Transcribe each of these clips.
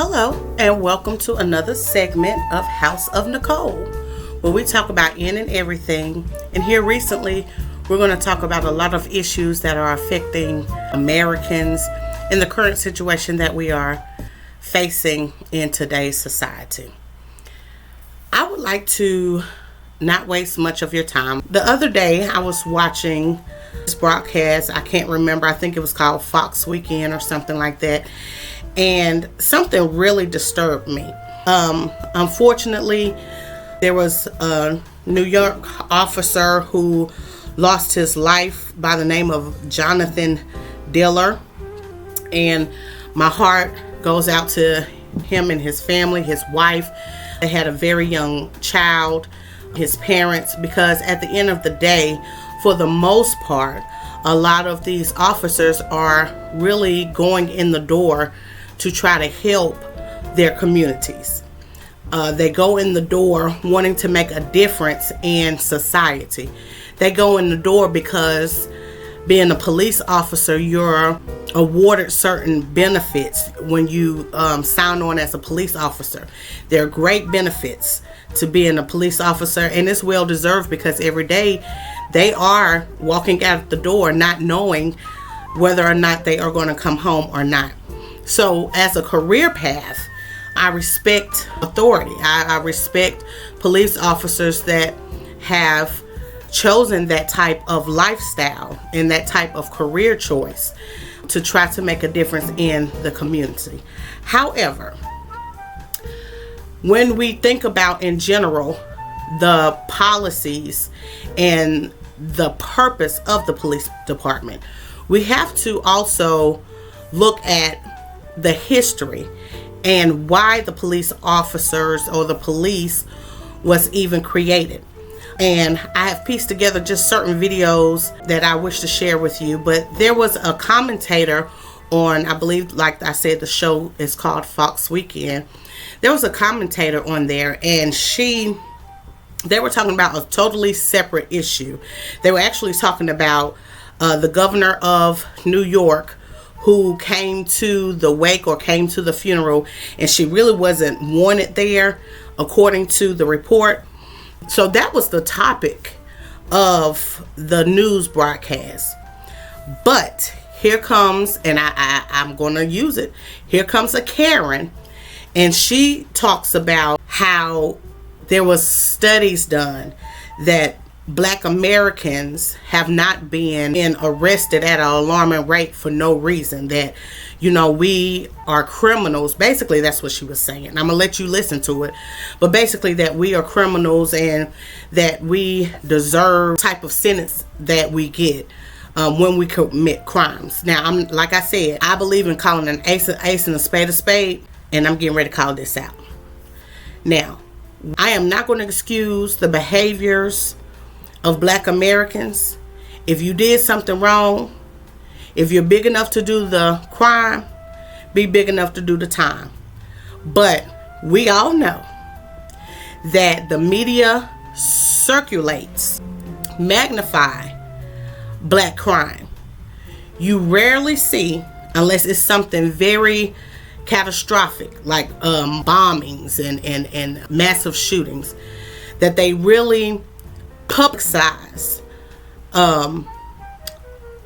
Hello, and welcome to another segment of House of Nicole, where we talk about any and everything. And here recently, we're going to talk about a lot of issues that are affecting Americans in the current situation that we are facing in today's society. I would like to not waste much of your time. The other day, I was watching this broadcast. I can't remember. I think it was called Fox Weekend or something like that. And something really disturbed me. Unfortunately, there was a New York officer who lost his life by the name of Jonathan Diller. And my heart goes out to him and his family, his wife. They had a very young child, his parents, because at the end of the day, for the most part, a lot of these officers are really going in the door to try to help their communities. They go in the door wanting to make a difference in society. They go in the door because being a police officer, you're awarded certain benefits when you sign on as a police officer. There are great benefits to being a police officer, and it's well deserved because every day they are walking out the door not knowing whether or not they are going to come home or not. So as a career path, I respect authority. I respect police officers that have chosen that type of lifestyle and that type of career choice to try to make a difference in the community. However, when we think about in general the policies and the purpose of the police department, we have to also look at the history and why the police officers or the police was even created. And I have pieced together just certain videos that I wish to share with you. But there was a commentator on, I believe, like I said, the show is called Fox Weekend. There was a commentator on there, and they were talking about a totally separate issue. They were actually talking about the governor of New York, who came to the wake or came to the funeral, and she really wasn't wanted there, according to the report. So that was the topic of the news broadcast. But here comes, and I'm going to use it, here comes a Karen, and she talks about how there was studies done that Black Americans have not been arrested at an alarming rate for no reason. That, we are criminals. Basically, that's what she was saying. I'm going to let you listen to it. But basically that we are criminals and that we deserve type of sentence that we get when we commit crimes. Now, like I said, I believe in calling an ace and a spade, and I'm getting ready to call this out. Now, I am not going to excuse the behaviors of Black Americans. If you did something wrong, if you're big enough to do the crime, be big enough to do the time. But we all know that the media circulates, magnify Black crime. You rarely see, unless it's something very catastrophic like bombings and massive shootings, that they really publicize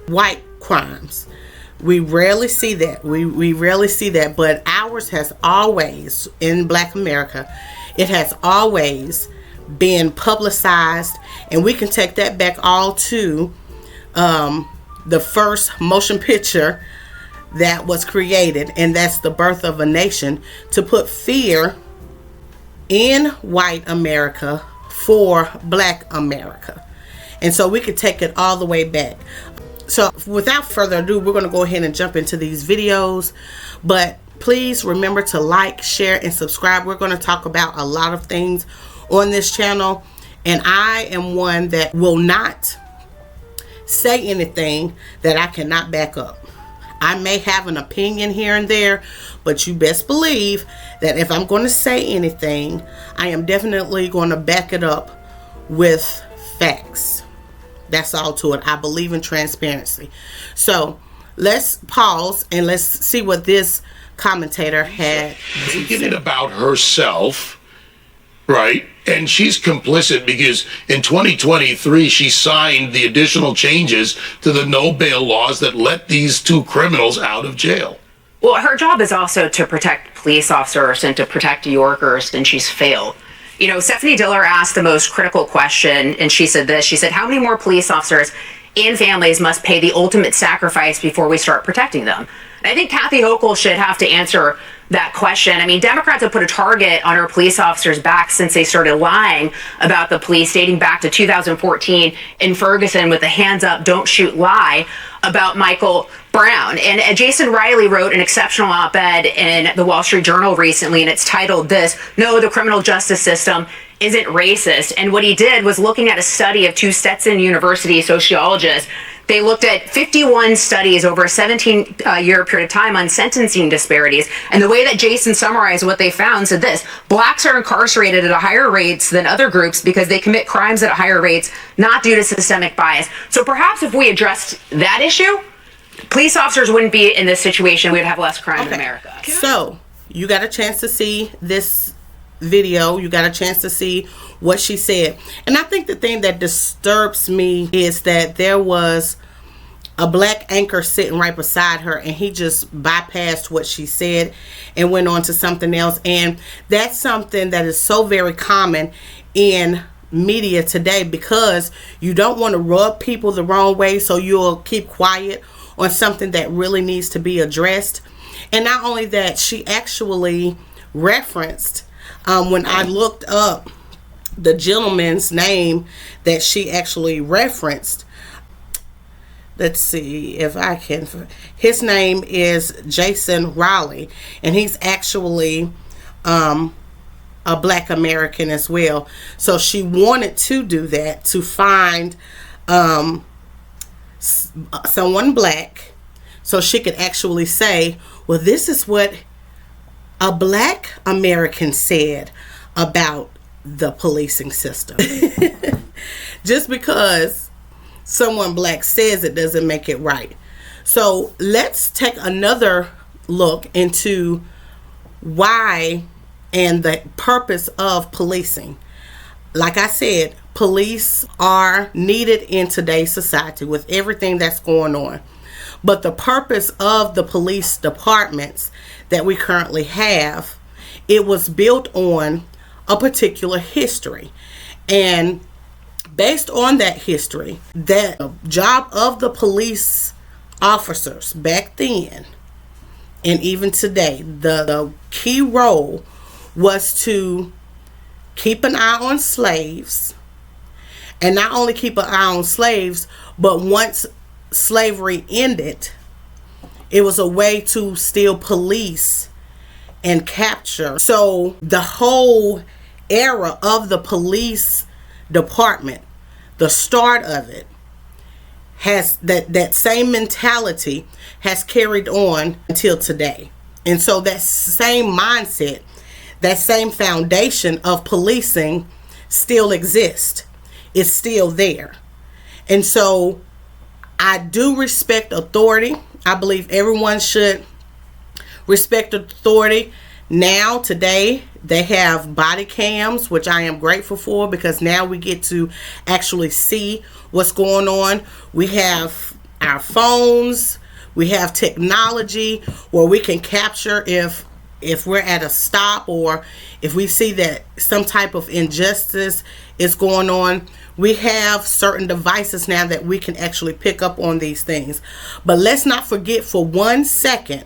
white crimes. We rarely see that. We rarely see that. But ours has always, in Black America, it has always been publicized. And we can take that back all to the first motion picture that was created, and that's The Birth of a Nation, to put fear in white America for Black America. And so we could take it all the way back. So without further ado, we're going to go ahead and jump into these videos. But please remember to like, share, and subscribe. We're going to talk about a lot of things on this channel. And I am one that will not say anything that I cannot back up. I may have an opinion here and there, but you best believe that if I'm going to say anything, I am definitely going to back it up with facts. That's all to it. I believe in transparency. So let's pause and let's see what this commentator had making it about herself, right? And she's complicit because in 2023, she signed the additional changes to the no bail laws that let these two criminals out of jail. Well, her job is also to protect police officers and to protect New Yorkers, and she's failed. You know, Stephanie Diller asked the most critical question, and she said this. She said, how many more police officers and families must pay the ultimate sacrifice before we start protecting them? And I think Kathy Hochul should have to answer that question. I mean, Democrats have put a target on our police officers' backs since they started lying about the police, dating back to 2014 in Ferguson with the hands up, don't shoot lie about Michael Brown. And Jason Riley wrote an exceptional op-ed in the Wall Street Journal recently, and it's titled this, "No, the criminal justice system isn't racist." And what he did was looking at a study of two Stetson University sociologists. They looked at 51 studies over a 17-year period of time on sentencing disparities. And the way that Jason summarized what they found said this: blacks are incarcerated at a higher rates than other groups because they commit crimes at higher rates, not due to systemic bias. So perhaps if we addressed that issue, police officers wouldn't be in this situation. We'd have less crime in America. So you got a chance to see this video. You got a chance to see what she said. And I think the thing that disturbs me is that there was a black anchor sitting right beside her, and he just bypassed what she said and went on to something else. And that's something that is so very common in media today, because you don't want to rub people the wrong way, so you'll keep quiet on something that really needs to be addressed. And not only that, she actually referenced, when I looked up the gentleman's name that she actually referenced, let's see if I can, his name is Jason Riley, and he's actually a black American as well. So she wanted to do that, to find someone black, so she could actually say, well, this is what a black American said about the policing system. Just because someone black says it doesn't make it right. So let's take another look into why and the purpose of policing. Like I said, police are needed in today's society with everything that's going on. But the purpose of the police departments that we currently have, it was built on a particular history. And based on that history, that job of the police officers back then and even today, the key role was to keep an eye on slaves. And not only keep an eye on slaves, but once slavery ended, it was a way to still police and capture. So the whole era of the police department, the start of it, has that same mentality has carried on until today. And so that same mindset, that same foundation of policing still exists. It's still there. And so I do respect authority. I believe everyone should respect authority. Now, today, they have body cams, which I am grateful for, because now we get to actually see what's going on. We have our phones. We have technology where we can capture if we're at a stop, or if we see that some type of injustice is going on. We have certain devices now that we can actually pick up on these things. But let's not forget for 1 second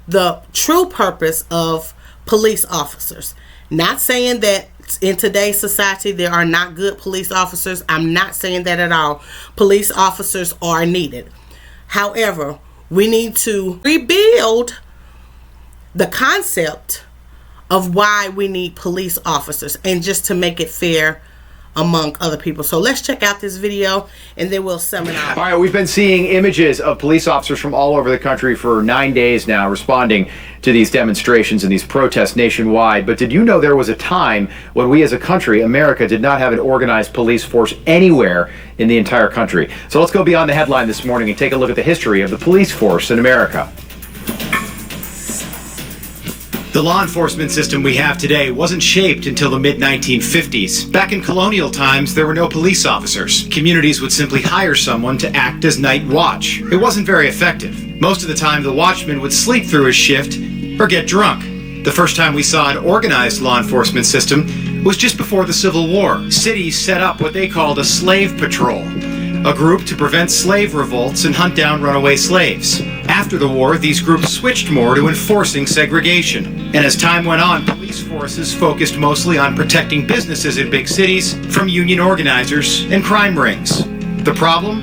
the true purpose of police officers. Not saying that in today's society there are not good police officers. I'm not saying that at all. Police officers are needed. However, we need to rebuild the concept of why we need police officers, and just to make it fair among other people. So let's check out this video and then we'll sum it up. All right, we've been seeing images of police officers from all over the country for 9 days now responding to these demonstrations and these protests nationwide. But did you know there was a time when we as a country, America, did not have an organized police force anywhere in the entire country? So let's go beyond the headline this morning and take a look at the history of the police force in America. The law enforcement system we have today wasn't shaped until the mid-1950s. Back in colonial times, there were no police officers. Communities would simply hire someone to act as night watch. It wasn't very effective. Most of the time, the watchman would sleep through his shift or get drunk. The first time we saw an organized law enforcement system was just before the Civil War. Cities set up what they called a slave patrol, a group to prevent slave revolts and hunt down runaway slaves. After the war, these groups switched more to enforcing segregation. And as time went on, police forces focused mostly on protecting businesses in big cities from union organizers and crime rings. The problem?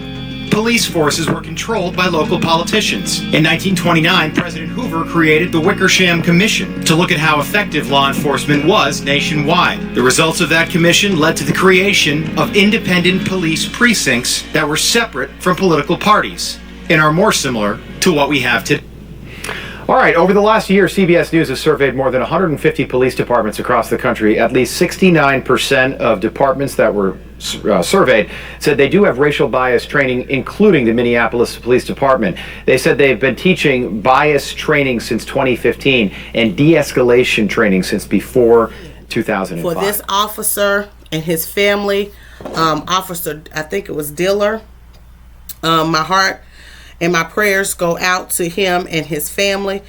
Police forces were controlled by local politicians. In 1929, President Hoover created the Wickersham Commission to look at how effective law enforcement was nationwide. The results of that commission led to the creation of independent police precincts that were separate from political parties and are more similar to what we have today. All right, over the last year, CBS News has surveyed more than 150 police departments across the country. At least 69% of departments that were surveyed said they do have racial bias training, including the Minneapolis Police Department. They said they've been teaching bias training since 2015 and de-escalation training since before 2005. For this officer and his family, officer, I think it was Diller, my heart and my prayers go out to him and his family,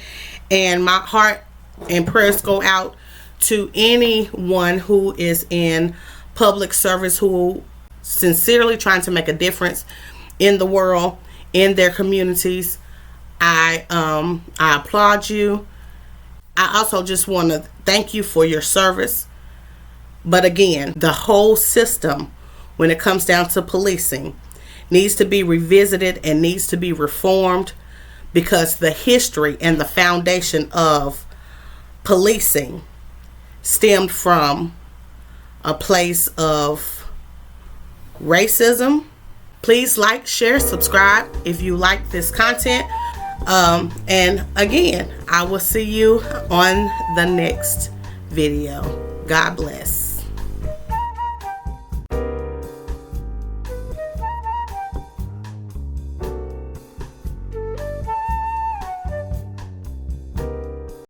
and my heart and prayers go out to anyone who is in public service, who sincerely trying to make a difference in the world, in their communities. I applaud you. I also just want to thank you for your service. But again, the whole system, when it comes down to policing, needs to be revisited and needs to be reformed, because the history and the foundation of policing stemmed from a place of racism. Please like, share, subscribe if you like this content. And again, I will see you on the next video. God bless.